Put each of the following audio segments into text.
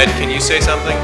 Ed, can you say something?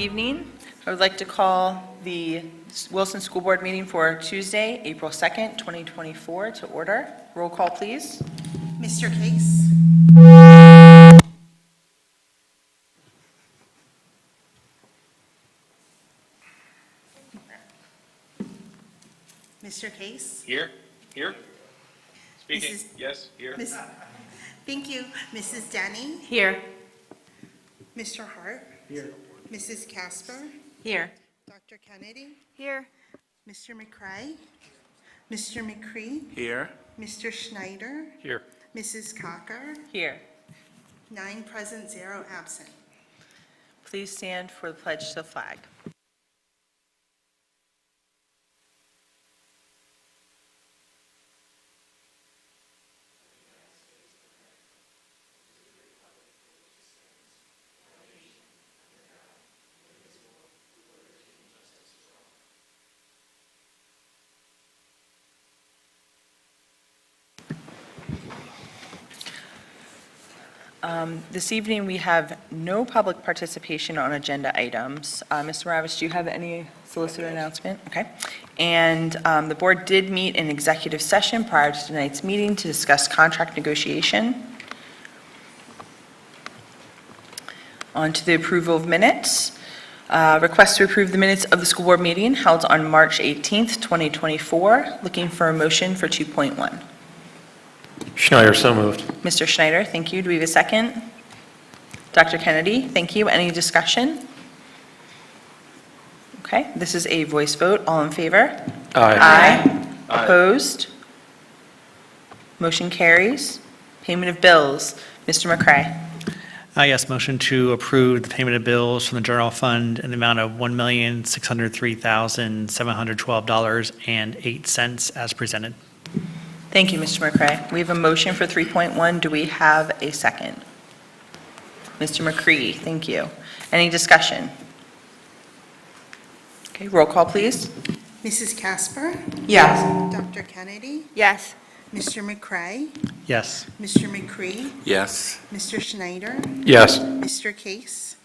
evening. I would like to call the Wilson School Board meeting for Tuesday, April 2nd, 2024 to order. Roll call, please. Mr. Case? Mr. Case? Here. Speaking, Mrs. yes, here. Thank you. Mrs. Denny? Here. Mr. Hart? Here. Mrs. Casper? Here. Dr. Kennedy? Here. Mr. McCray? Mr. McCree? Here. Mr. Schneider? Here. Mrs. Cocker? Here. 9 present, 0 absent. Please stand for the pledge to the flag. This evening, we have no public participation on agenda items. Mr. Ravis, do you have any solicitor announcement? Okay. And the board did meet in executive session prior to tonight's meeting to discuss contract negotiation. On to the approval of minutes. Request to approve the minutes of the school board meeting held on March 18th, 2024. Looking for a motion for 2.1. Schneider, so moved. Mr. Schneider, thank you. Do we have a second? Dr. Kennedy, thank you. Any discussion? Okay, this is a voice vote. All in favor? Aye. Opposed? Motion carries. Payment of bills. Mr. McCray. Yes, motion to approve the payment of bills from the general fund in the amount of $1,603,712.08 as presented. Thank you, Mr. McCray. We have a motion for 3.1. Do we have a second? Mr. McCree, thank you. Any discussion? Okay, roll call, please. Mrs. Casper? Yes. Dr. Kennedy? Yes. Mr. McCray? Yes. Mr. McCree? Yes. Mr. Schneider? Yes. Mr. Case?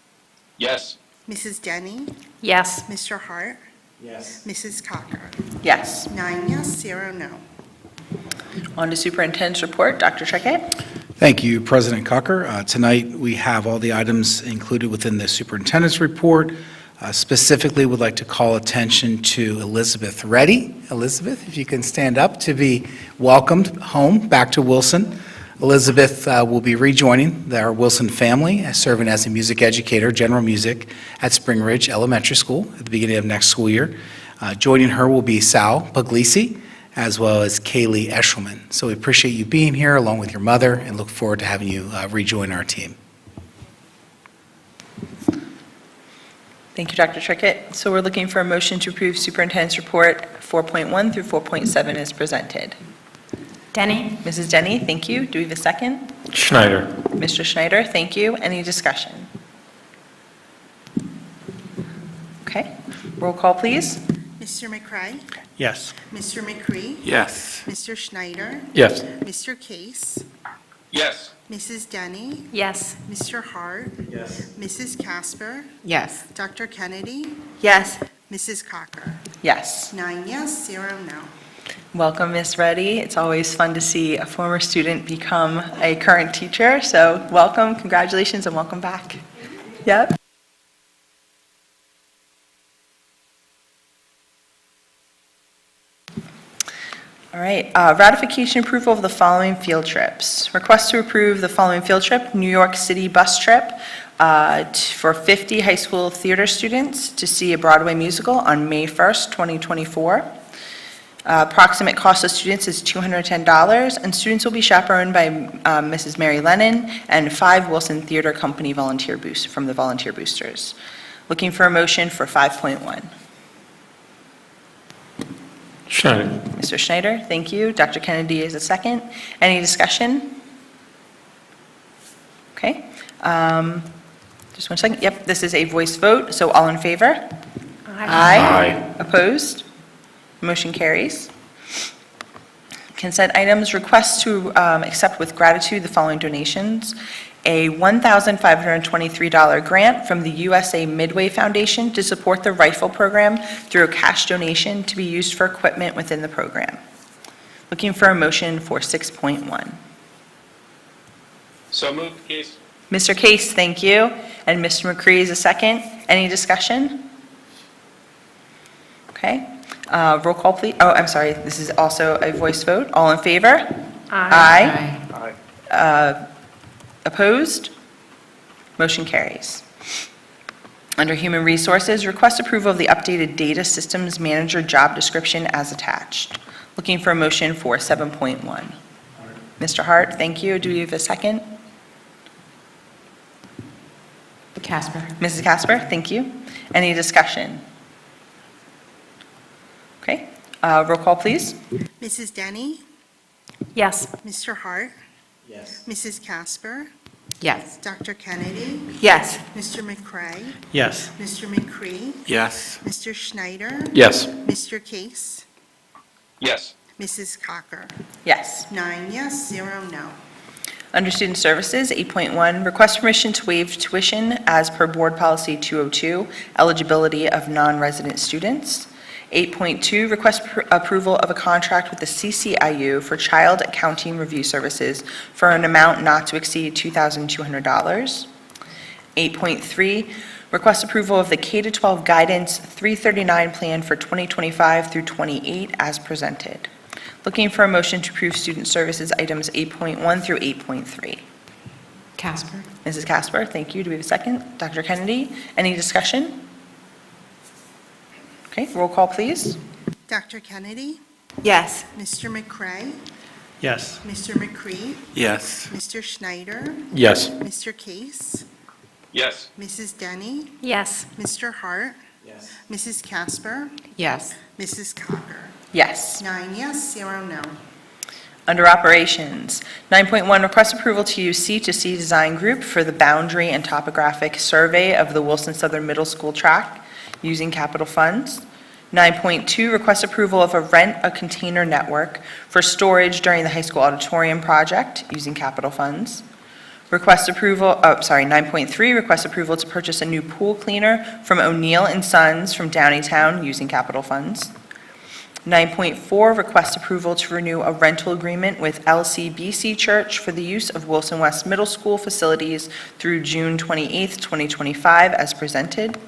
Yes. Mrs. Denny? Yes. Mr. Hart? Yes. Mrs. Cocker? Yes. 9 yes, 0 no. On to superintendent's report. Dr. Treckett. Thank you, President Cocker. Tonight, we have all the items included within the superintendent's report. Specifically, would like to call attention to Elizabeth Reddy. Elizabeth, if you can stand up to be welcomed home back to Wilson. Elizabeth will be rejoining our Wilson family, serving as a music educator, general music, at Spring Ridge Elementary School at the beginning of next school year. Joining her will be Sal Puglisi, as well as Kaylee Eshelman. So we appreciate you being here along with your mother and look forward to having you rejoin our team. Thank you, Dr. Trickett. So we're looking for a motion to approve Superintendent's Report 4.1 through 4.7 as presented. Denny? Mrs. Denny, thank you. Do we have a second? Schneider. Mr. Schneider, thank you. Any discussion? Okay, roll call, please. Mr. McCray? Yes. Mr. McCree? Yes. Mr. Schneider? Yes. Mr. Case? Yes. Mrs. Denny? Yes. Mr. Hart? Yes. Mrs. Casper? Yes. Dr. Kennedy? Yes. Mrs. Cocker? Yes. 9 yes, 0 no. Welcome, Ms. Reddy. It's always fun to see a former student become a current teacher, so welcome, congratulations, and welcome back. Yep. All right, ratification approval of the following field trips. Request to approve the following field trip: New York City bus trip for 50 high school theater students to see a Broadway musical on May 1st, 2024. Approximate cost of students is $210, and students will be chaperoned by Mrs. Mary Lennon and 5 Wilson Theater Company volunteer boosts from the volunteer boosters. Looking for a motion for 5.1. Schneider. Mr. Schneider, thank you. Dr. Kennedy is a second. Any discussion? Okay. Just 1 second. Yep, this is a voice vote, so all in favor? Aye. Opposed? Motion carries. Consent items, request to accept with gratitude the following donations: a $1,523 grant from the USA Midway Foundation to support the rifle program through a cash donation to be used for equipment within the program. Looking for a motion for 6.1. So moved, Case. Mr. Case, thank you. And Mr. McCree is a second. Any discussion? Okay. Roll call, please. Oh, I'm sorry. This is also a voice vote. All in favor? Aye. Opposed? Motion carries. Under Human Resources, request approval of the updated Data Systems Manager job description as attached. Looking for a motion for 7.1. Mr. Hart, thank you. Do we have a second? Casper. Mrs. Casper, thank you. Any discussion? Okay, roll call, please. Mrs. Denny, Yes. Mr. Hart. Yes. Mrs. Casper, Yes. Dr. Kennedy, Yes. Mr. McCray, Yes. Mr. McCree, Yes. Mr. Schneider, Yes. Mr. Case, Yes. Mrs. Cocker. Yes. 9 yes, 0 no. Under Student Services, 8.1, request permission to waive tuition as per Board Policy 202, eligibility of non-resident students. 8.2, request approval of a contract with the CCIU for child accounting review services for an amount not to exceed $2,200. 8.3, request approval of the K-12 Guidance 339 plan for 2025 through 28 as presented. Looking for a motion to approve Student Services items 8.1 through 8.3. Casper. Mrs. Casper, thank you. Do we have a second? Dr. Kennedy, any discussion? Okay, roll call, please. Dr. Kennedy, Yes. Mr. McCray, Yes. Mr. McCree, Yes. Mr. Schneider, Yes. Mr. Case, Yes. Mrs. Denny, Yes. Mr. Hart. Yes. Mrs. Casper, Yes. Mrs. Cocker. Yes. 9 yes, 0 no. Under Operations, 9.1, request approval to use C2C Design Group for the boundary and topographic survey of the Wilson Southern Middle School track using capital funds. 9.2, request approval of a rent-a-container network for storage during the high school auditorium project using capital funds. 9.3, request approval to purchase a new pool cleaner from O'Neill and Sons from Downeytown using capital funds. 9.4, request approval to renew a rental agreement with LCBC Church for the use of Wilson West Middle School facilities through June 28th, 2025, as presented.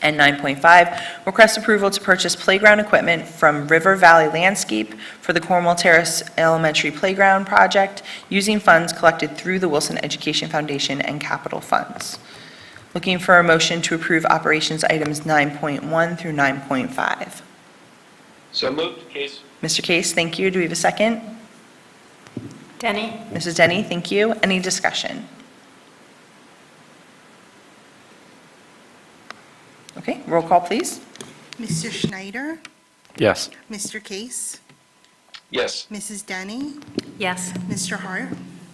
And 9.5, request approval to purchase playground equipment from River Valley Landscape for the Cornwall Terrace Elementary Playground Project using funds collected through the Wilson Education Foundation and capital funds. Looking for a motion to approve operations items 9.1 through 9.5. So moved, Case. Mr. Case, thank you. Do we have a second? Denny. Mrs. Denny, thank you. Any discussion? Okay, roll call, please. Mr. Schneider, Yes. Mr. Case, Yes. Mrs. Denny, Yes. Mr. Hart.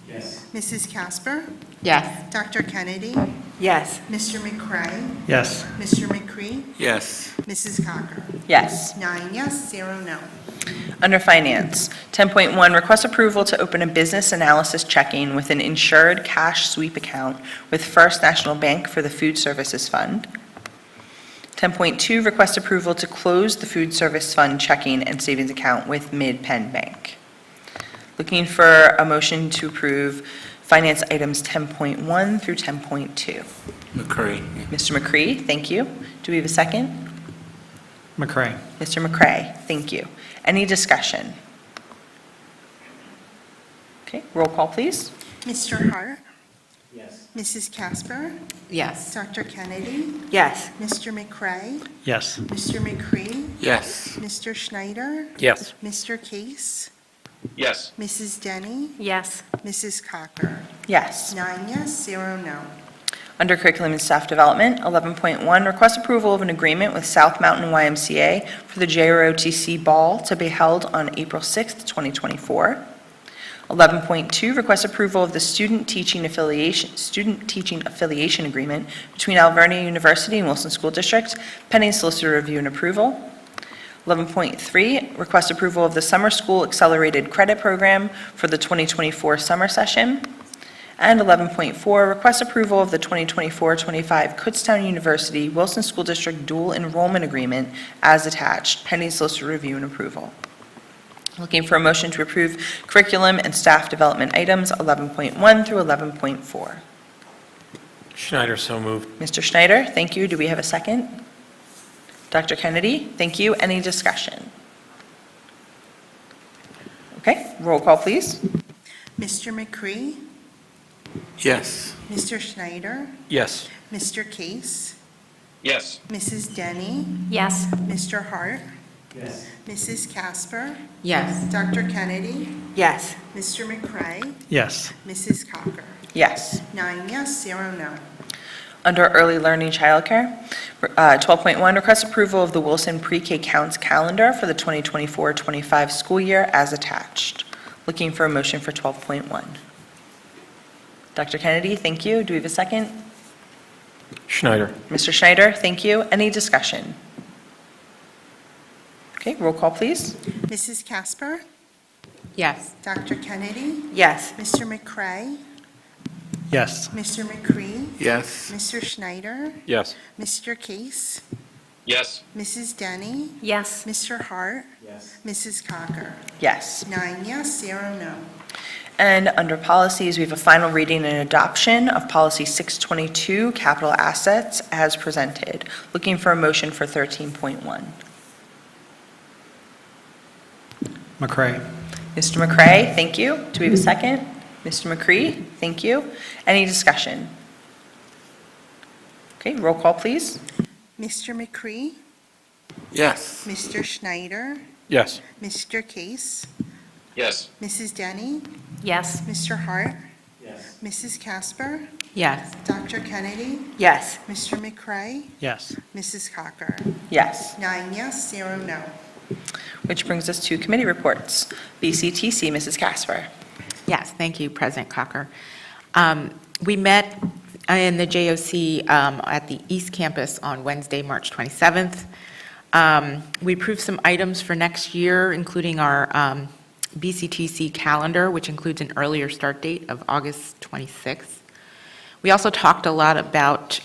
Yes. Mrs. Casper, Yes. Dr. Kennedy, Yes. Mr. McCray, Yes. Mr. McCree, Yes. Mrs. Cocker. Yes. 9 yes, 0 no. Under Finance, 10.1, request approval to open a business analysis checking with an insured cash sweep account with First National Bank for the Food Services Fund. 10.2, request approval to close the Food Service Fund checking and savings account with Mid-Penn Bank. Looking for a motion to approve finance items 10.1 through 10.2. McCurry. Mr. McCree, thank you. Do we have a second? McCray. Mr. McCray, thank you. Any discussion? Okay, roll call, please. Mr. Hart. Yes. Mrs. Casper, Yes. Dr. Kennedy, Yes. Mr. McCray, Yes. Mr. McCree, Yes. Mr. Schneider, Yes. Mr. Case, Yes. Mrs. Denny, Yes. Mrs. Cocker. Yes. 9 yes, 0 no. Under Curriculum and Staff Development, 11.1, request approval of an agreement with South Mountain YMCA for the JROTC Ball to be held on April 6th, 2024. 11.2, request approval of the Student Teaching Affiliation Agreement between Alvernia University and Wilson School District, pending solicitor review and approval. 11.3, request approval of the Summer School Accelerated Credit Program for the 2024 summer session. And 11.4, request approval of the 2024-25 Kutztown University Wilson School District Dual Enrollment Agreement as attached, pending solicitor review and approval. Looking for a motion to approve curriculum and staff development items 11.1 through 11.4. Schneider, so moved. Mr. Schneider, thank you. Do we have a second? Dr. Kennedy, thank you. Any discussion? Okay, roll call, please. Mr. McCree, Yes. Mr. Schneider, Yes. Mr. Case, Yes. Mrs. Denny, Yes. Mr. Hart. Yes. Mrs. Casper, Yes. Dr. Kennedy, Yes. Mr. McCray, Yes. Mrs. Cocker. Yes. 9 yes, 0 no. Under early learning childcare, 12.1, request approval of the Wilson Pre-K Counts calendar for the 2024-25 school year as attached. Looking for a motion for 12.1. Dr. Kennedy, thank you. Do we have a second? Schneider. Mr. Schneider, thank you. Any discussion? Okay, roll call, please. Mrs. Casper, Yes. Dr. Kennedy, Yes. Mr. McCray, Yes. Mr. McCree, Yes. Mr. Schneider, Yes. Mr. Case, Yes. Mrs. Denny, Yes. Mr. Hart. Yes. Mrs. Cocker. Yes. 9 yes, 0 no. And under policies, we have a final reading and adoption of Policy 622, Capital Assets, as presented. Looking for a motion for 13.1. McCray. Mr. McCray, thank you. Do we have a second? Mr. McCree, thank you. Any discussion? Okay, roll call, please. Mr. McCree, Yes. Mr. Schneider, Yes. Mr. Case, Yes. Mrs. Denny, Yes. Mr. Hart. Yes. Mrs. Casper, Yes. Dr. Kennedy, Yes. Mr. McCray, Yes. Mrs. Cocker. Yes. 9 yes, 0 no. Which brings us to committee reports. BCTC, Mrs. Casper. Yes, thank you, President Cocker. We met in the JOC at the East Campus on Wednesday, March 27th. We approved some items for next year, including our BCTC calendar, which includes an earlier start date of August 26th. We also talked a lot about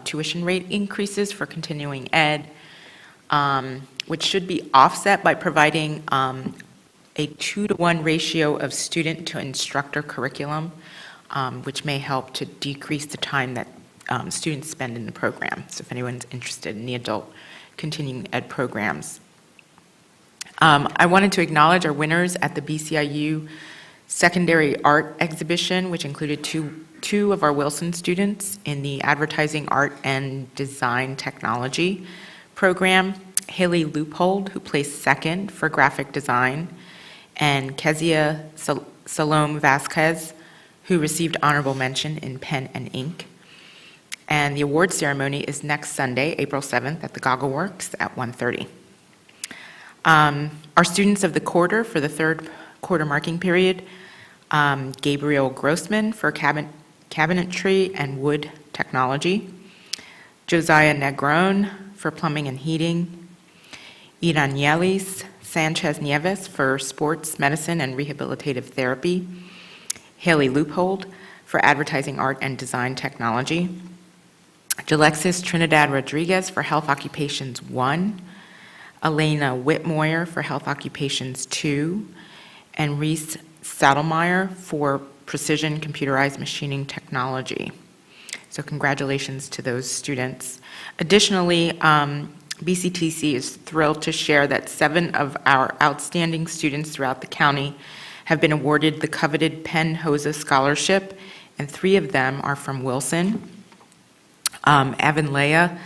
tuition rate increases for continuing ed, which should be offset by providing a 2-to-1 ratio of student to instructor curriculum, which may help to decrease the time that students spend in the program. So if anyone's interested in the adult continuing ed programs. I wanted to acknowledge our winners at the BCIU Secondary Art Exhibition, which included two of our Wilson students in the Advertising, Art, and Design Technology program. Haley Loopold, who placed second for graphic design, and Kezia Salome Vasquez, who received honorable mention in pen and ink. And the award ceremony is next Sunday, April 7th, at the Goggle Works at 1:30. Our students of the quarter for the third quarter marking period, Gabriel Grossman for cabinetry and wood technology, Josiah Negron for plumbing and heating, Iranielis Sanchez Nieves for sports medicine and rehabilitative therapy, Haley Loopold for advertising, art, and design technology, Jalexis Trinidad Rodriguez for health occupations 1, Elena Whitmoyer for health occupations 2, and Reese Saddlemeyer for precision computerized machining technology. So congratulations to those students. Additionally, BCTC is thrilled to share that 7 of our outstanding students throughout the county have been awarded the coveted Penn Hosa Scholarship, and 3 of them are from Wilson. Avanlea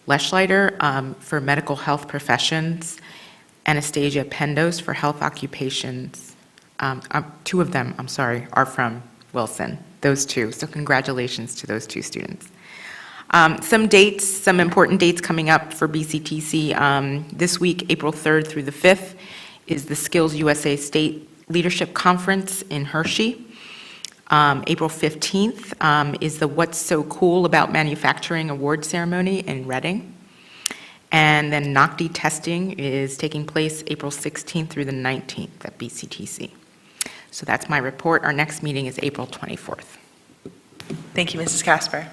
Leschleiter for medical health professions, Anastasia Pendos for health occupations. 2 of them, are from Wilson, those 2. So congratulations to those 2 students. Some dates, some important dates coming up for BCTC. This week, April 3rd through the 5th, is the Skills USA State Leadership Conference in Hershey. April 15th is the What's So Cool About Manufacturing Award Ceremony in Reading. And then NOCTI testing is taking place April 16th through the 19th at BCTC. So that's my report. Our next meeting is April 24th. Thank you, Mrs. Casper.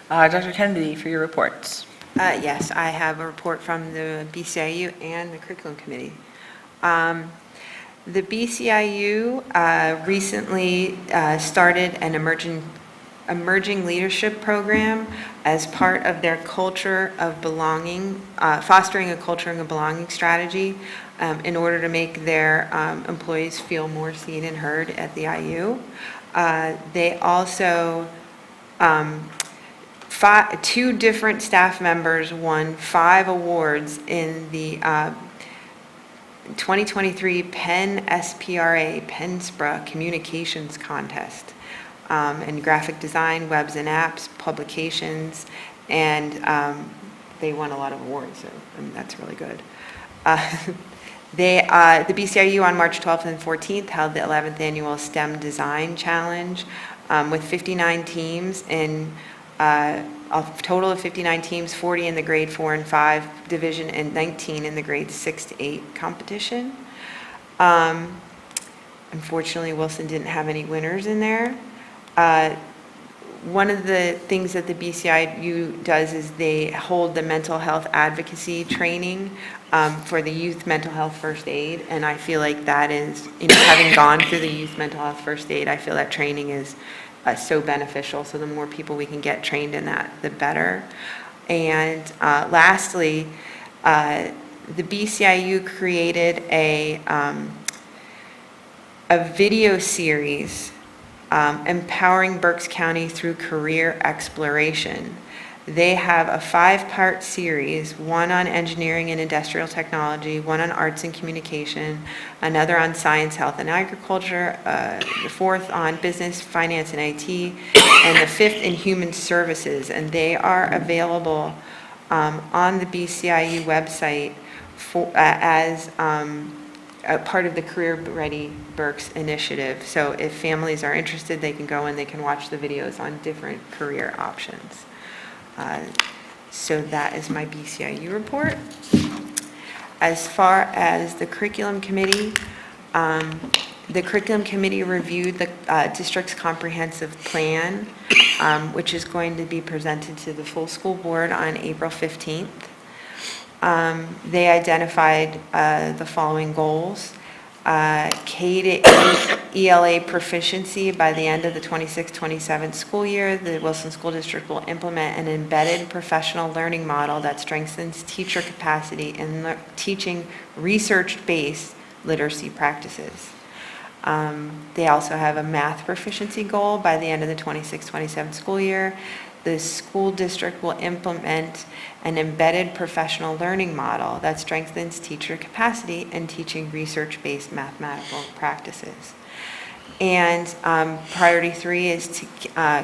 Dr. Kennedy, for your reports. Yes, I have a report from the BCIU and the Curriculum Committee. The BCIU recently started an emerging leadership program as part of their culture of belonging, fostering a culture and a belonging strategy in order to make their employees feel more seen and heard at the IU. They also, two different staff members won 5 awards in the 2023 Penn SPRA Communications Contest in graphic design, webs and apps, publications, and they won a lot of awards, so that's really good. The BCIU on March 12th and 14th held the 11th Annual STEM Design Challenge with 59 teams in a total of 59 teams, 40 in the grade 4 and 5 division, and 19 in the grade 6 to 8 competition. Unfortunately, Wilson didn't have any winners in there. One of the things that the BCIU does is they hold the mental health advocacy training for the youth mental health first aid, and I feel like that is, having gone through the youth mental health first aid, I feel that training is so beneficial, so the more people we can get trained in that, the better. And lastly, the BCIU created a video series empowering Berks County through career exploration. They have a 5-part series, one on engineering and industrial technology, one on arts and communication, another on science, health, and agriculture, the 4th on business, finance, and IT, and the 5th in human services. And they are available on the BCIU website as a part of the Career Ready Berks initiative. So if families are interested, they can go and they can watch the videos on different career options. So that is my BCIU report. As far as the Curriculum Committee reviewed the district's comprehensive plan, which is going to be presented to the full school board on April 15th. They identified the following goals. K to 8 ELA proficiency by the end of the 26-27 school year. The Wilson School District will implement an embedded professional learning model that strengthens teacher capacity in teaching research-based literacy practices. They also have a math proficiency goal by the end of the 26-27 school year. The school district will implement an embedded professional learning model that strengthens teacher capacity in teaching research-based mathematical practices. And priority 3 is to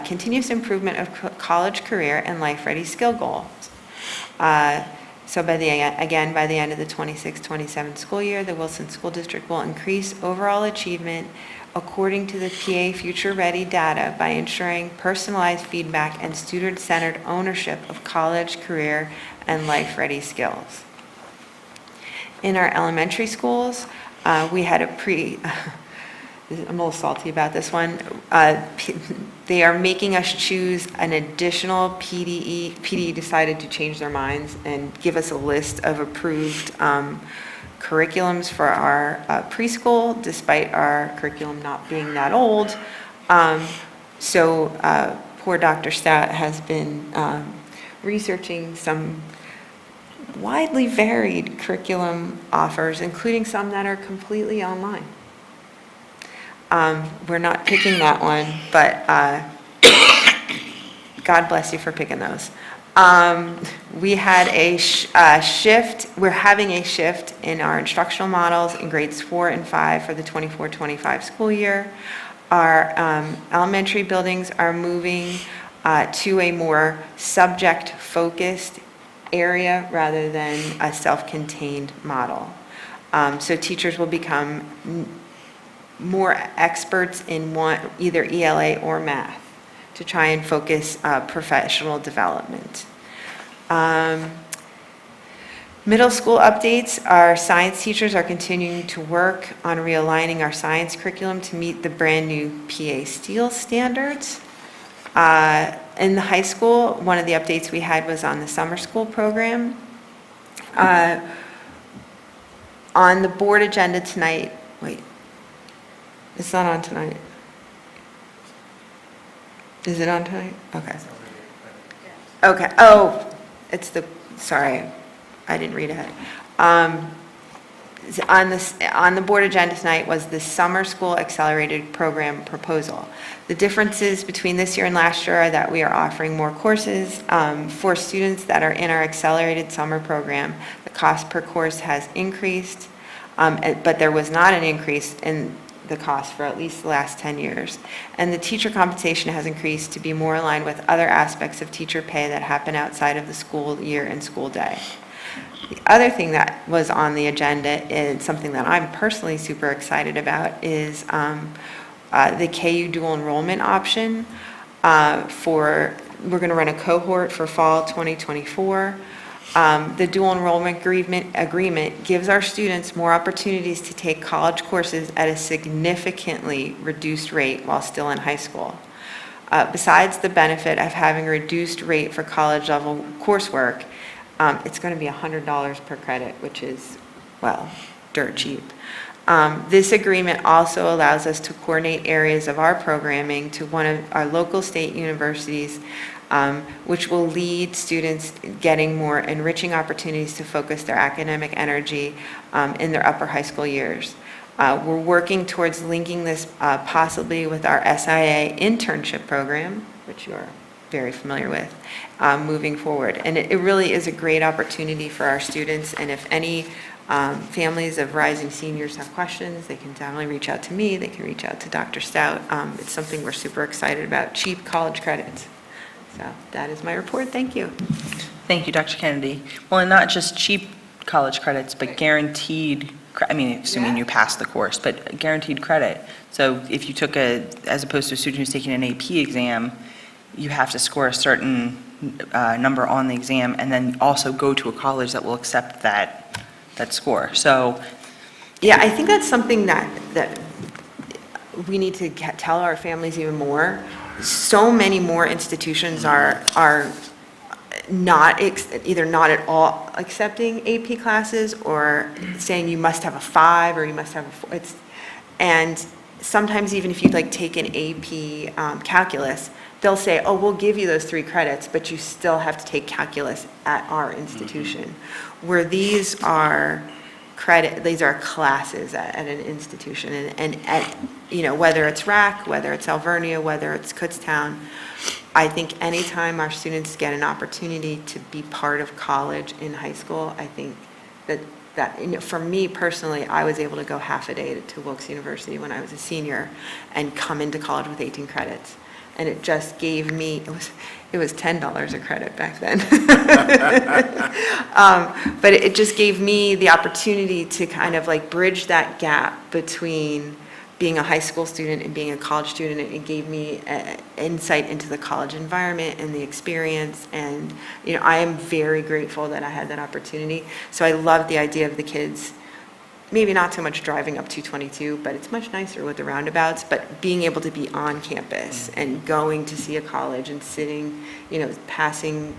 continuous improvement of college career and life-ready skill goals. So by the end of the 26-27 school year, the Wilson School District will increase overall achievement according to the PA Future Ready data by ensuring personalized feedback and student-centered ownership of college, career, and life-ready skills. In our elementary schools, we had I'm a little salty about this one. They are making us choose an additional PDE. PDE decided to change their minds and give us a list of approved curriculums for our preschool, despite our curriculum not being that old. So poor Dr. Stout has been researching some widely varied curriculum offers, including some that are completely online. We're not picking that one, but God bless you for picking those. We had a shift, we're having a shift in our instructional models in grades 4 and 5 for the 24-25 school year. Our elementary buildings are moving to a more subject-focused area rather than a self-contained model. So teachers will become more experts in either ELA or math to try and focus professional development. Middle school updates, our science teachers are continuing to work on realigning our science curriculum to meet the brand new PA Steel standards. In the high school, one of the updates we had was on the summer school program. On the board agenda tonight, wait, it's not on tonight. Is it on tonight? Okay. Okay, oh, it's the, sorry, I didn't read ahead. On the board agenda tonight was the summer school accelerated program proposal. The differences between this year and last year are that we are offering more courses for students that are in our accelerated summer program. The cost per course has increased, but there was not an increase in the cost for at least the last 10 years. And the teacher compensation has increased to be more aligned with other aspects of teacher pay that happen outside of the school year and school day. The other thing that was on the agenda, and something that I'm personally super excited about, is the KU dual enrollment option we're going to run a cohort for fall 2024. The dual enrollment agreement gives our students more opportunities to take college courses at a significantly reduced rate while still in high school. Besides the benefit of having a reduced rate for college level coursework, it's going to be $100 per credit, which is, well, dirt cheap. This agreement also allows us to coordinate areas of our programming to one of our local state universities, which will lead students getting more enriching opportunities to focus their academic energy in their upper high school years. We're working towards linking this possibly with our SIA internship program, which you are very familiar with, moving forward. And it really is a great opportunity for our students, and if any families of rising seniors have questions, they can definitely reach out to me, they can reach out to Dr. Stout. It's something we're super excited about, cheap college credits. So that is my report, thank you. Thank you, Dr. Kennedy. Well, and not just cheap college credits, but guaranteed, I mean, assuming you pass the course, but guaranteed credit. So if you took as opposed to a student who's taking an AP exam, you have to score a certain number on the exam and then also go to a college that will accept that score. So, Yeah, I think that's something that we need to tell our families even more. So many more institutions are not, either not at all accepting AP classes or saying you must have a 5 or you must have a 4. And sometimes even if you'd like take an AP calculus, they'll say, oh, we'll give you those 3 credits, but you still have to take calculus at our institution. Where these are these are classes at an institution, and at, whether it's RAC, whether it's Alvernia, whether it's Kutztown, I think anytime our students get an opportunity to be part of college in high school, I think that for me personally, I was able to go half a day to Wilkes University when I was a senior and come into college with 18 credits. And it just gave me, it was $10 a credit back then. But it just gave me the opportunity to kind of like bridge that gap between being a high school student and being a college student. It gave me insight into the college environment and the experience. And, I am very grateful that I had that opportunity. So I love the idea of the kids, maybe not so much driving up 222, but it's much nicer with the roundabouts, but being able to be on campus and going to see a college and sitting, passing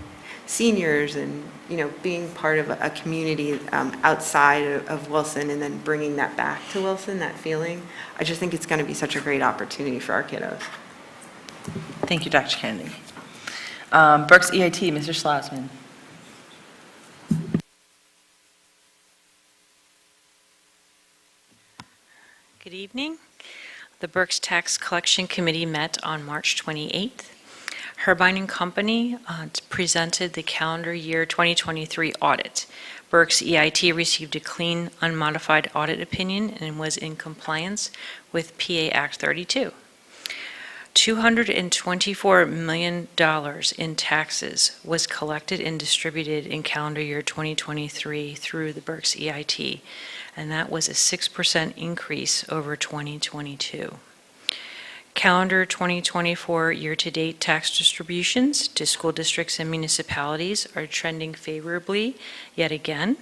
seniors and, being part of a community outside of Wilson and then bringing that back to Wilson, that feeling. I just think it's going to be such a great opportunity for our kiddos. thank you, Dr. Kennedy. Berks EIT, Mr. Schlosman. Good evening. The Berks Tax Collection Committee met on March 28th. Herbine and Company presented the calendar year 2023 audit. Berks EIT received a clean, unmodified audit opinion and was in compliance with PA Act 32. $224 million in taxes was collected and distributed in calendar year 2023 through the Berks EIT, and that was a 6% increase over 2022. Calendar 2024 year-to-date tax distributions to school districts and municipalities are trending favorably yet again.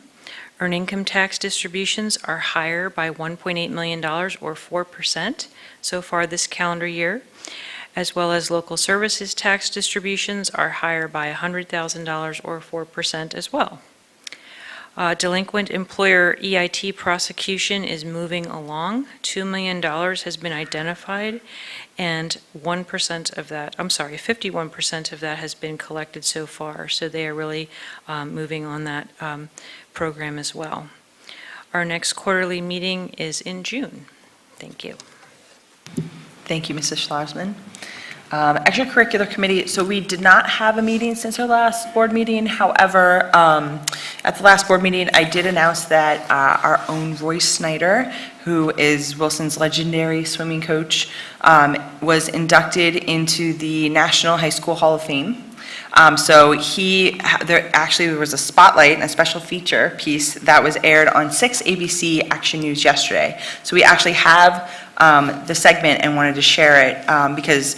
Earned income tax distributions are higher by $1.8 million or 4% so far this calendar year. as well as local services tax distributions are higher by $100,000 or 4% as well. Delinquent employer EIT prosecution is moving along. $2 million has been identified, and 1% of that, 51% of that has been collected so far. So they are really moving on that program as well. Our next quarterly meeting is in June. Thank you. Thank you, Mrs. Schlossman. Extracurricular committee, so we did not have a meeting since our last board meeting. However, at the last board meeting, I did announce that our own Royce Snyder, who is Wilson's legendary swimming coach, was inducted into the National High School Hall of Fame. So there was a spotlight and a special feature piece that was aired on 6 ABC Action News yesterday. So we actually have the segment and wanted to share it because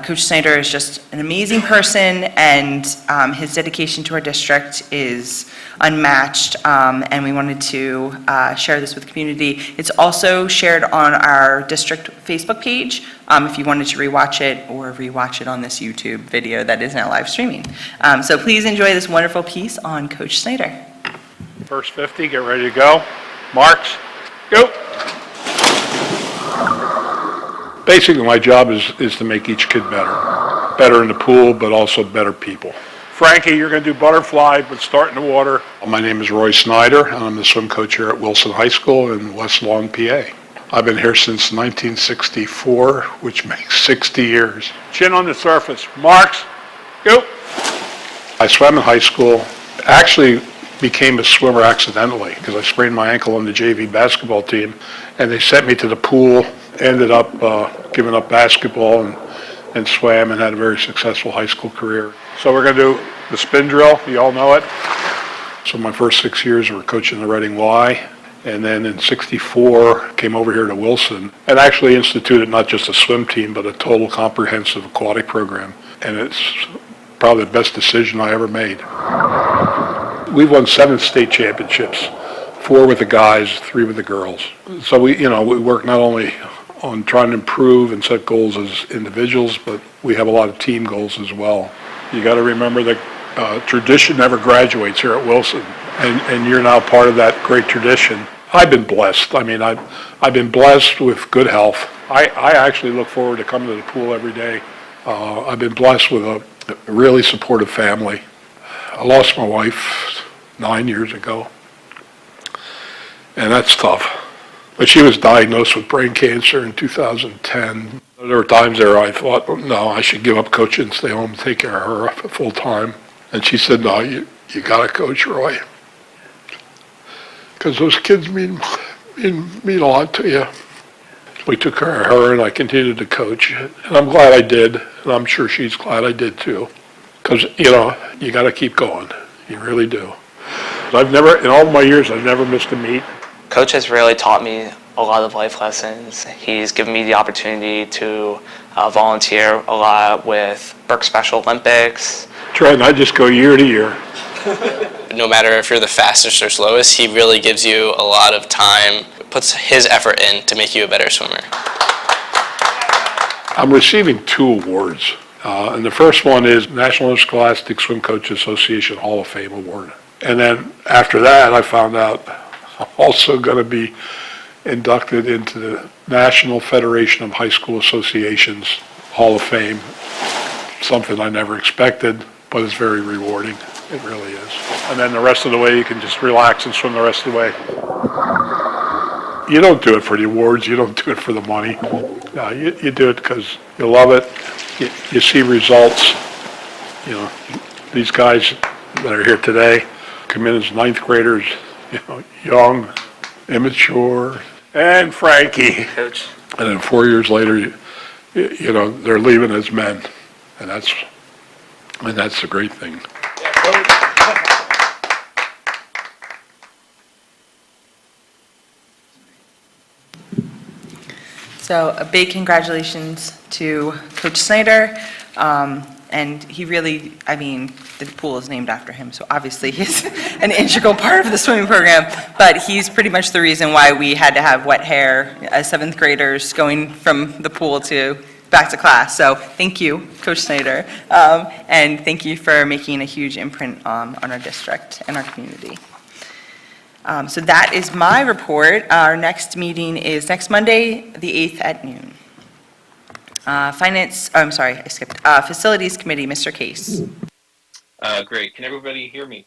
Coach Snyder is just an amazing person, and his dedication to our district is unmatched, and we wanted to share this with the community. It's also shared on our district Facebook page if you wanted to rewatch it or rewatch it on this YouTube video that is now live streaming. So please enjoy this wonderful piece on Coach Snyder. First 50, get ready to go. Marks, go. Basically, my job is to make each kid better. Better in the pool, but also better people. Frankie, you're going to do butterfly, but start in the water. My name is Roy Snyder, and I'm the swim coach here at Wilson High School in West Lawn, PA. I've been here since 1964, which makes 60 years. Chin on the surface. Marks, go. I swam in high school. Actually became a swimmer accidentally because I sprained my ankle on the JV basketball team, and they sent me to the pool. Ended up giving up basketball and swam and had a very successful high school career. So we're going to do the spin drill. You all know it. So my first 6 years were coaching the Reading Y. And then in '64, came over here to Wilson and actually instituted not just a swim team, but a total comprehensive aquatic program. And it's probably the best decision I ever made. We've won 7 state championships, 4 with the guys, 3 with the girls. So we work not only on trying to improve and set goals as individuals, but we have a lot of team goals as well. You got to remember that tradition never graduates here at Wilson, and you're now part of that great tradition. I've been blessed. I mean, I've been blessed with good health. I actually look forward to coming to the pool every day. I've been blessed with a really supportive family. I lost my wife 9 years ago, and that's tough. But she was diagnosed with brain cancer in 2010. There were times there I thought, no, I should give up coaching and stay home and take care of her full time. And she said, no, you got to coach, Roy. Because those kids mean a lot to you. We took care of her, and I continued to coach. And I'm glad I did, and I'm sure she's glad I did too. Because, you got to keep going. You really do. In all my years, I've never missed a meet. Coach has really taught me a lot of life lessons. He's given me the opportunity to volunteer a lot with Burke Special Olympics. Trent, I just go year to year. No matter if you're the fastest or slowest, he really gives you a lot of time, puts his effort in to make you a better swimmer. I'm receiving 2 awards. And the first one is National Interscholastic Swim Coach Association Hall of Fame Award. And then after that, I found out I'm also going to be inducted into the National Federation of High School Associations Hall of Fame. Something I never expected, but it's very rewarding. It really is. And then the rest of the way, you can just relax and swim the rest of the way. You don't do it for the awards. You don't do it for the money. No, you do it because you love it. You see results. These guys that are here today come in as 9th graders, young, immature, and Frankie. Coach. And then 4 years later, they're leaving as men, and that's the great thing. So a big congratulations to Coach Snyder. And he really, the pool is named after him, so obviously he's an integral part of the swimming program. But he's pretty much the reason why we had to have wet hair as 7th graders going from the pool to back to class. So thank you, Coach Snyder, and thank you for making a huge imprint on our district and our community. So that is my report. Our next meeting is next Monday, the 8th at noon. Facilities Committee, Mr. Case. Great. Can everybody hear me?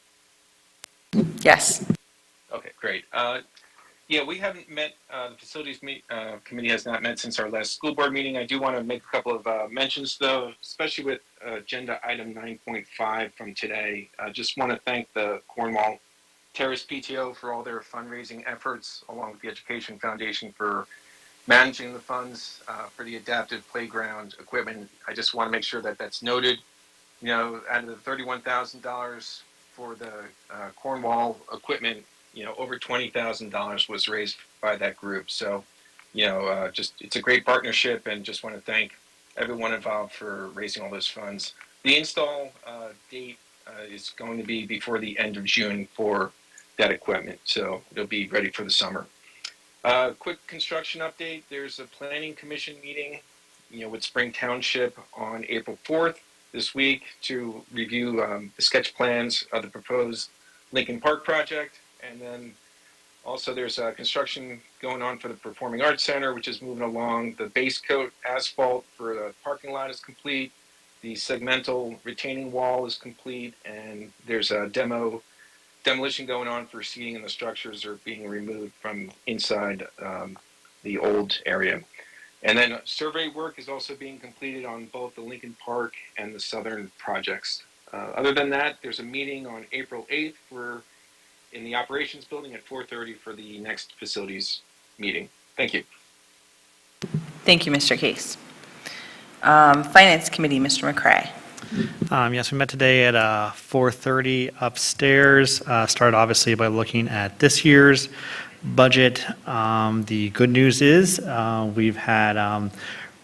Yes. Okay, great. Yeah, we haven't met, the Facilities Committee has not met since our last school board meeting. I do want to make a couple of mentions, though, especially with agenda item 9.5 from today. I just want to thank the Cornwall Terrace PTO for all their fundraising efforts, along with the Education Foundation for managing the funds for the adaptive playground equipment. I just want to make sure that that's noted. You know, out of the $31,000 for the Cornwall equipment, you know, over $20,000 was raised by that group. So, you know, just it's a great partnership, and just want to thank everyone involved for raising all those funds. The install date is going to be before the end of June for that equipment, so it'll be ready for the summer. Quick construction update. There's a planning commission meeting, you know, with Spring Township on April 4th this week to review the sketch plans of the proposed Lincoln Park project. And then also there's construction going on for the Performing Arts Center, which is moving along. The base coat asphalt for the parking lot is complete. The segmental retaining wall is complete, and there's a demolition going on for seating, and the structures are being removed from inside the old area. And then survey work is also being completed on both the Lincoln Park and the Southern projects. Other than that, there's a meeting on April 8th in the operations building at 4:30 for the next facilities meeting. Thank you. Thank you, Mr. Case. Finance Committee, Mr. McCray. Yes, we met today at 4:30 upstairs. Started obviously by looking at this year's budget. The good news is we've had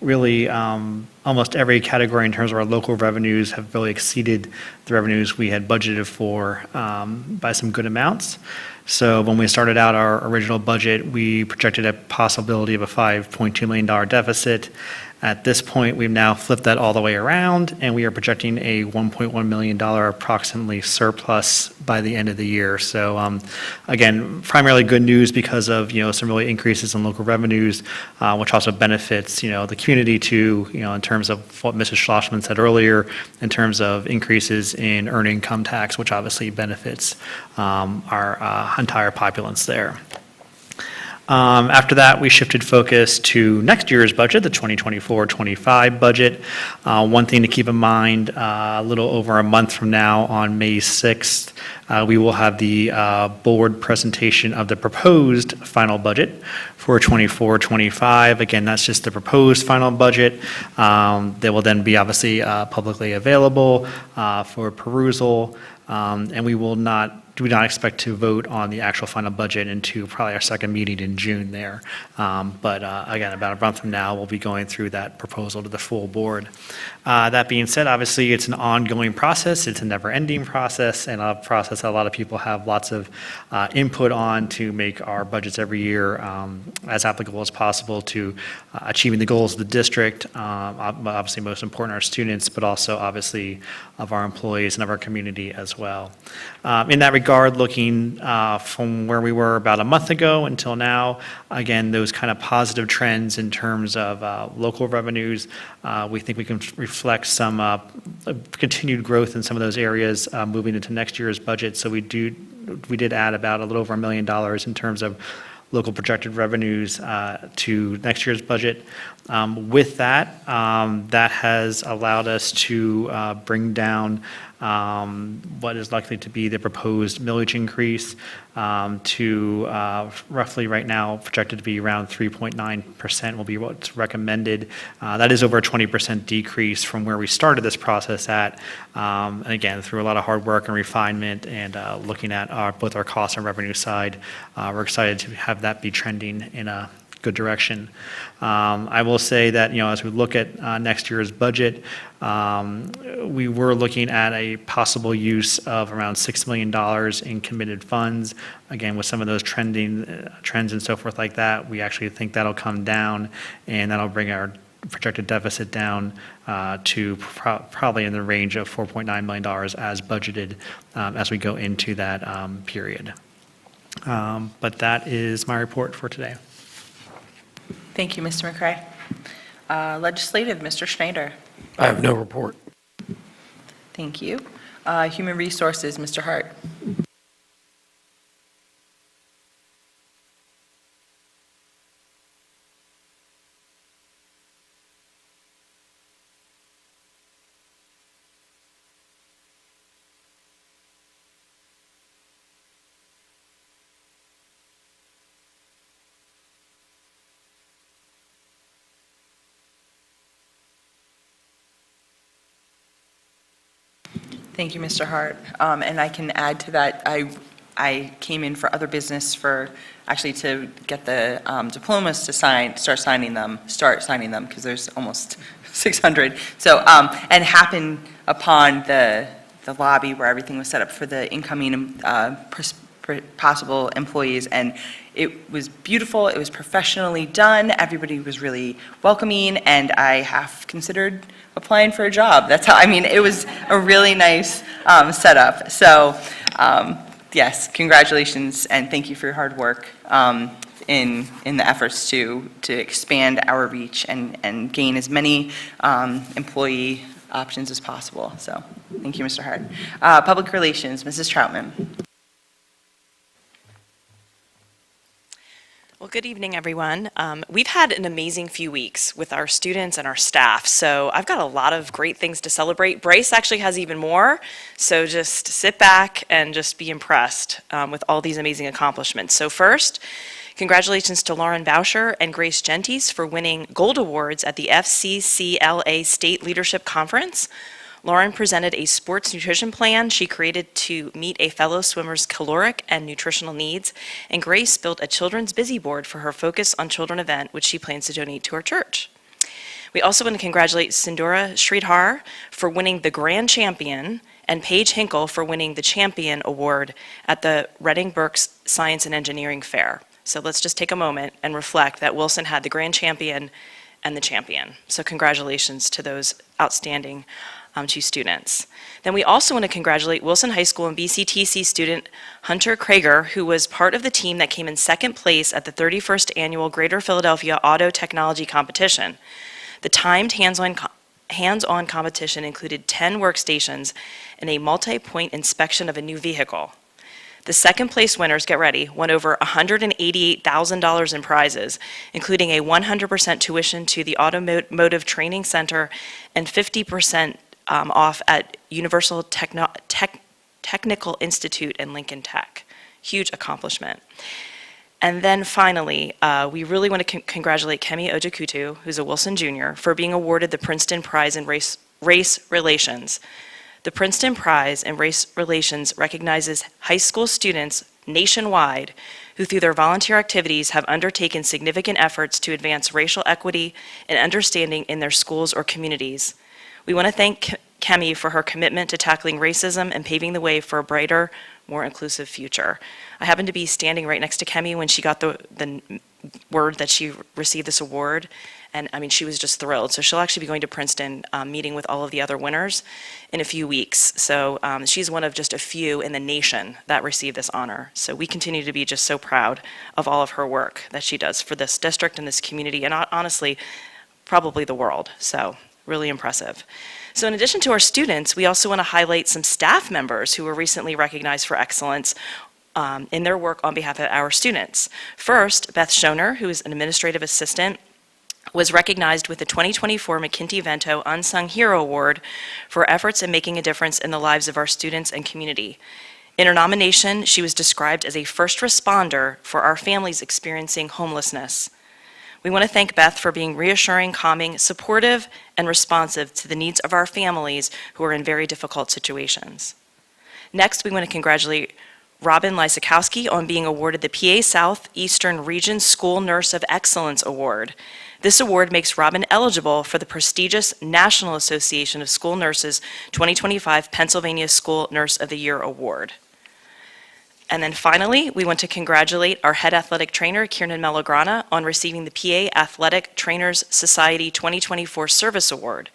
really almost every category in terms of our local revenues have really exceeded the revenues we had budgeted for by some good amounts. So when we started out our original budget, we projected a possibility of a $5.2 million deficit. At this point, we've now flipped that all the way around, and we are projecting a $1.1 million approximately surplus by the end of the year. So again, primarily good news because of, you know, some really increases in local revenues, which also benefits, you know, the community too, you know, in terms of what Mrs. Schlossman said earlier, in terms of increases in earned income tax, which obviously benefits our entire populace there. After that, we shifted focus to next year's budget, the 2024-25 budget. One thing to keep in mind, a little over a month from now, on May 6th, we will have the board presentation of the proposed final budget for 24-25. Again, that's just the proposed final budget. They will then be obviously publicly available for perusal, and we do not expect to vote on the actual final budget until probably our second meeting in June there. But again, about a month from now, we'll be going through that proposal to the full board. That being said, obviously, it's an ongoing process. It's a never-ending process, and a process that a lot of people have lots of input on to make our budgets every year as applicable as possible to achieving the goals of the district, obviously most important our students, but also obviously of our employees and of our community as well. In that regard, looking from where we were about a month ago until now, again, those kind of positive trends in terms of local revenues, we think we can reflect some continued growth in some of those areas moving into next year's budget. So we did add about a little over $1 million in terms of local projected revenues to next year's budget. With that, that has allowed us to bring down what is likely to be the proposed millage increase to roughly right now projected to be around 3.9% will be what's recommended. That is over a 20% decrease from where we started this process at. And again, through a lot of hard work and refinement and looking at both our cost and revenue side, we're excited to have that be trending in a good direction. I will say that, you know, as we look at next year's budget, we were looking at a possible use of around $6 million in committed funds. Again, with some of those trends and so forth like that, we actually think that'll come down, and that'll bring our projected deficit down to probably in the range of $4.9 million as budgeted as we go into that period. But that is my report for today. Thank you, Mr. McCray. Legislative, Mr. Schneider. I have no report. Thank you. Human Resources, Mr. Hart. Thank you, Mr. Hart. And I can add to that, I came in for other business actually to get the diplomas to start signing them, because there's almost 600. So, and happened upon the lobby where everything was set up for the incoming possible employees, and it was beautiful, it was professionally done, everybody was really welcoming, and I have considered applying for a job. That's how, it was a really nice setup. So, yes, congratulations, and thank you for your hard work in the efforts to expand our reach and gain as many employee options as possible. So, thank you, Mr. Hart. Public Relations, Mrs. Troutman. Well, good evening, everyone. We've had an amazing few weeks with our students and our staff, so I've got a lot of great things to celebrate. Bryce actually has even more, so just sit back and just be impressed with all these amazing accomplishments. So first, congratulations to Lauren Bauscher and Grace Gentis for winning gold awards at the FCCLA State Leadership Conference. Lauren presented a sports nutrition plan she created to meet a fellow swimmer's caloric and nutritional needs, and Grace built a children's busy board for her Focus on Children event, which she plans to donate to our church. We also want to congratulate Sindhura Sridhar for winning the Grand Champion and Paige Hinkle for winning the Champion Award at the Reading Berks Science and Engineering Fair. So let's just take a moment and reflect that Wilson had the Grand Champion and the Champion. So congratulations to those outstanding two students. Then we also want to congratulate Wilson High School and BCTC student Hunter Krager, who was part of the team that came in second place at the 31st Annual Greater Philadelphia Auto Technology Competition. The timed hands-on competition included 10 workstations and a multi-point inspection of a new vehicle. The second place winners, get ready, won over $188,000 in prizes, including a 100% tuition to the Automotive Training Center and 50% off at Universal Technical Institute and Lincoln Tech. Huge accomplishment. And then finally, we really want to congratulate Kemi Ojokutu, who's a Wilson Junior, for being awarded the Princeton Prize in Race Relations. The Princeton Prize in Race Relations recognizes high school students nationwide who through their volunteer activities have undertaken significant efforts to advance racial equity and understanding in their schools or communities. We want to thank Kemi for her commitment to tackling racism and paving the way for a brighter, more inclusive future. I happened to be standing right next to Kemi when she got the word that she received this award, and she was just thrilled. So she'll actually be going to Princeton, meeting with all of the other winners in a few weeks. So she's one of just a few in the nation that received this honor. So we continue to be just so proud of all of her work that she does for this district and this community, and honestly, probably the world. So really impressive. So in addition to our students, we also want to highlight some staff members who were recently recognized for excellence in their work on behalf of our students. First, Beth Schoner, who is an administrative assistant, was recognized with the 2024 McKinty-Vento Unsung Hero Award for efforts in making a difference in the lives of our students and community. In her nomination, she was described as a first responder for our families experiencing homelessness. We want to thank Beth for being reassuring, calming, supportive, and responsive to the needs of our families who are in very difficult situations. Next, we want to congratulate Robin Lysakowski on being awarded the PA Southeastern Region School Nurse of Excellence Award. This award makes Robin eligible for the prestigious National Association of School Nurses 2025 Pennsylvania School Nurse of the Year Award. And then finally, we want to congratulate our head athletic trainer, Kiernan Melograna, on receiving the PA Athletic Trainers Society 2024 Service Award.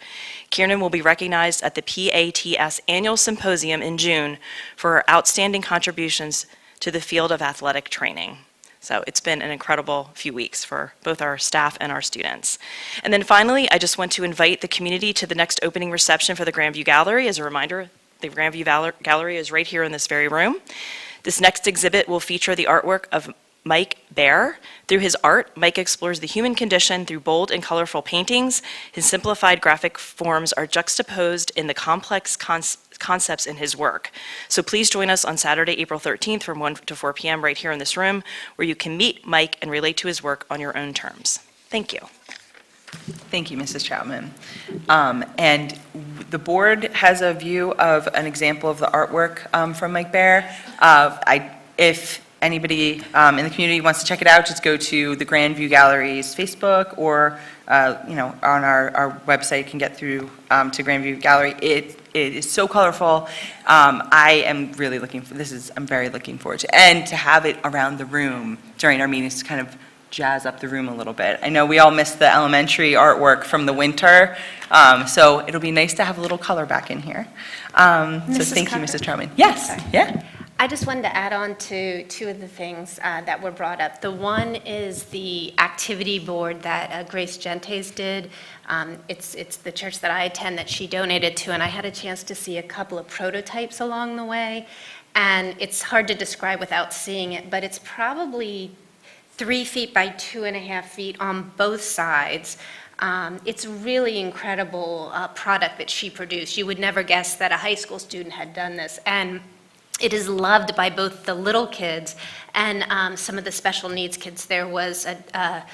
Kiernan will be recognized at the PATS Annual Symposium in June for her outstanding contributions to the field of athletic training. So it's been an incredible few weeks for both our staff and our students. And then finally, I just want to invite the community to the next opening reception for the Grandview Gallery. As a reminder, the Grandview Gallery is right here in this very room. This next exhibit will feature the artwork of Mike Baer. Through his art, Mike explores the human condition through bold and colorful paintings. His simplified graphic forms are juxtaposed in the complex concepts in his work. So please join us on Saturday, April 13th from 1 to 4 p.m. right here in this room, where you can meet Mike and relate to his work on your own terms. Thank you. Thank you, Mrs. Troutman. And the board has a view of an example of the artwork from Mike Baer. If anybody in the community wants to check it out, just go to the Grandview Gallery's Facebook or, on our website, you can get through to Grandview Gallery. It is so colorful. I am really I'm very looking forward to, and to have it around the room during our meetings to kind of jazz up the room a little bit. I know we all missed the elementary artwork from the winter, so it'll be nice to have a little color back in here. So thank you, Mrs. Troutman. Yes, yeah. I just wanted to add on to two of the things that were brought up. The one is the activity board that Grace Gentes did. It's the church that I attend that she donated to, and I had a chance to see a couple of prototypes along the way. And it's hard to describe without seeing it, but it's probably 3 feet by 2.5 feet on both sides. It's really incredible product that she produced. You would never guess that a high school student had done this. And it is loved by both the little kids and some of the special needs kids. There was a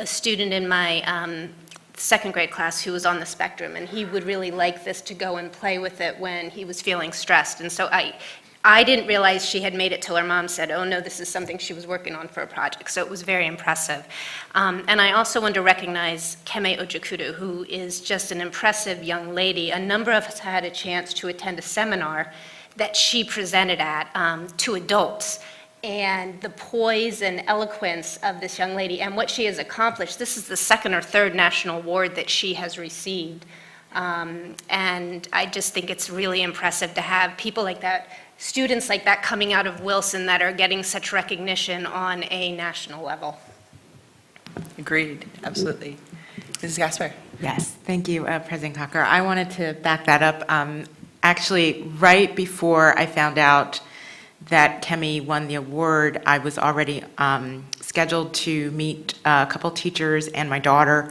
student in my second grade class who was on the spectrum, and he would really like this to go and play with it when he was feeling stressed. And so I didn't realize she had made it till her mom said, oh no, this is something she was working on for a project. So it was very impressive. And I also want to recognize Keme Ojukudu, who is just an impressive young lady. A number of us had a chance to attend a seminar that she presented at to adults. And the poise and eloquence of this young lady and what she has accomplished, this is the second or third national award that she has received. And I just think it's really impressive to have people like that, students like that coming out of Wilson that are getting such recognition on a national level. Agreed, absolutely. Mrs. Gasper? Yes, thank you, President Cocker. I wanted to back that up. Actually, right before I found out that Kemi won the award, I was already scheduled to meet a couple teachers and my daughter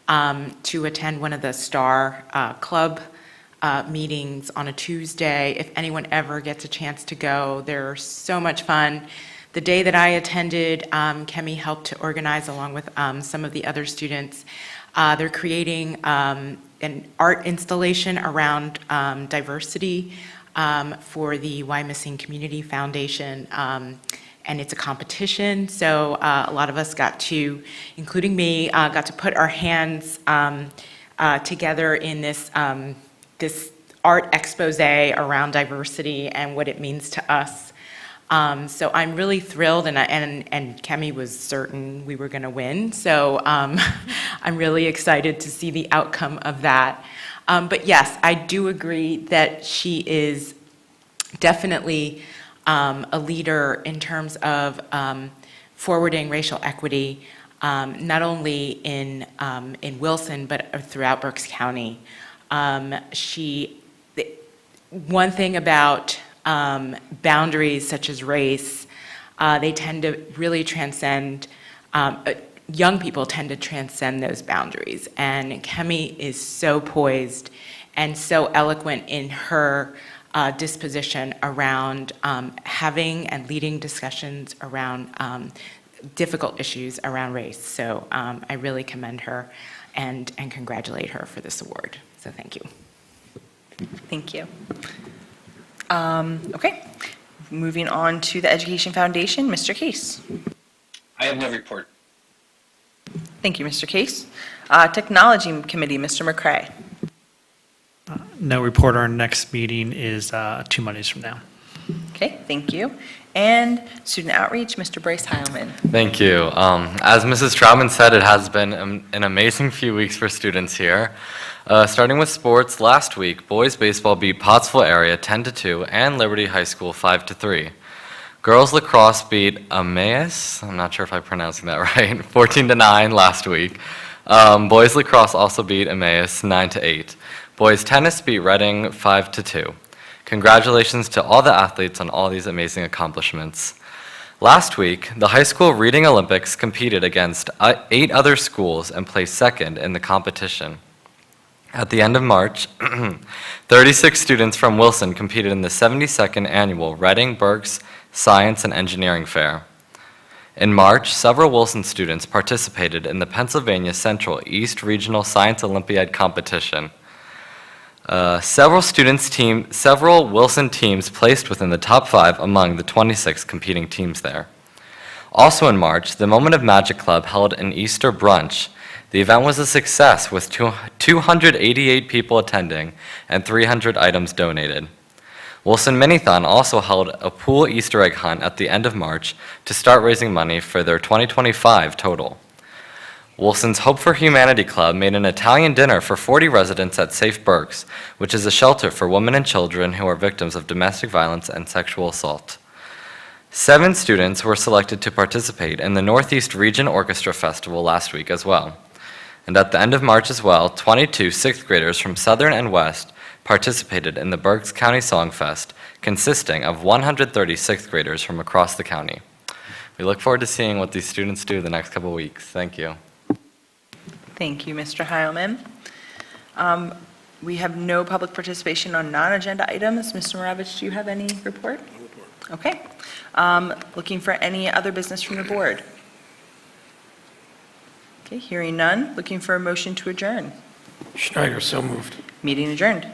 to attend one of the STAR Club meetings on a Tuesday. If anyone ever gets a chance to go, they're so much fun. The day that I attended, Kemi helped to organize along with some of the other students. They're creating an art installation around diversity for the Why Missing Community Foundation, and it's a competition, so a lot of us got to, including me, got to put our hands together in this this art expose around diversity and what it means to us. So I'm really thrilled, and Kemi was certain we were going to win. So I'm really excited to see the outcome of that. But yes, I do agree that she is definitely a leader in terms of forwarding racial equity, not only in Wilson but throughout Berks County. One thing about boundaries such as race, they tend to really transcend, young people tend to transcend those boundaries. And Kemi is so poised and so eloquent in her disposition around having and leading discussions around difficult issues around race. So I really commend her and congratulate her for this award. So thank you. Thank you. Okay, moving on to the Education Foundation, Mr. Case. I have no report. Thank you, Mr. Case. Technology Committee, Mr. McCray. No report. Our next meeting is 2 Mondays from now. Okay, thank you. And Student Outreach, Mr. Bryce Heilman. Thank you. As Mrs. Troutman said, it has been an amazing few weeks for students here. Starting with sports, last week, boys baseball beat Pottsville area 10-2 and Liberty High School 5-3. Girls lacrosse beat Emmaus, I'm not sure if I'm pronouncing that right, 14-9 last week. Boys lacrosse also beat Emmaus 9-8. Boys tennis beat Reading 5-2. Congratulations to all the athletes on all these amazing accomplishments. Last week, the high school reading Olympics competed against 8 other schools and placed second in the competition. At the end of March, 36 students from Wilson competed in the 72nd annual Reading Berks Science and Engineering Fair. In March, several Wilson students participated in the Pennsylvania Central East Regional Science Olympiad competition. Several Wilson teams placed within the top 5 among the 26 competing teams there. Also in March, the Moment of Magic Club held an Easter brunch. The event was a success with 288 people attending and 300 items donated. Wilson Minithon also held a pool Easter egg hunt at the end of March to start raising money for their 2025 total. Wilson's Hope for Humanity Club made an Italian dinner for 40 residents at Safe Berks, which is a shelter for women and children who are victims of domestic violence and sexual assault. 7 students were selected to participate in the Northeast Region Orchestra Festival last week as well. And at the end of March as well, 22 6th graders from Southern and West participated in the Berks County Song Fest, consisting of 130 6th graders from across the county. We look forward to seeing what these students do the next couple weeks. Thank you. Thank you, Mr. Heilman. We have no public participation on non-agenda items. Mr. Maravich, do you have any report? No report. Okay. Looking for any other business from the board? Okay, hearing none. Looking for a motion to adjourn. Schneider, so moved. Meeting adjourned.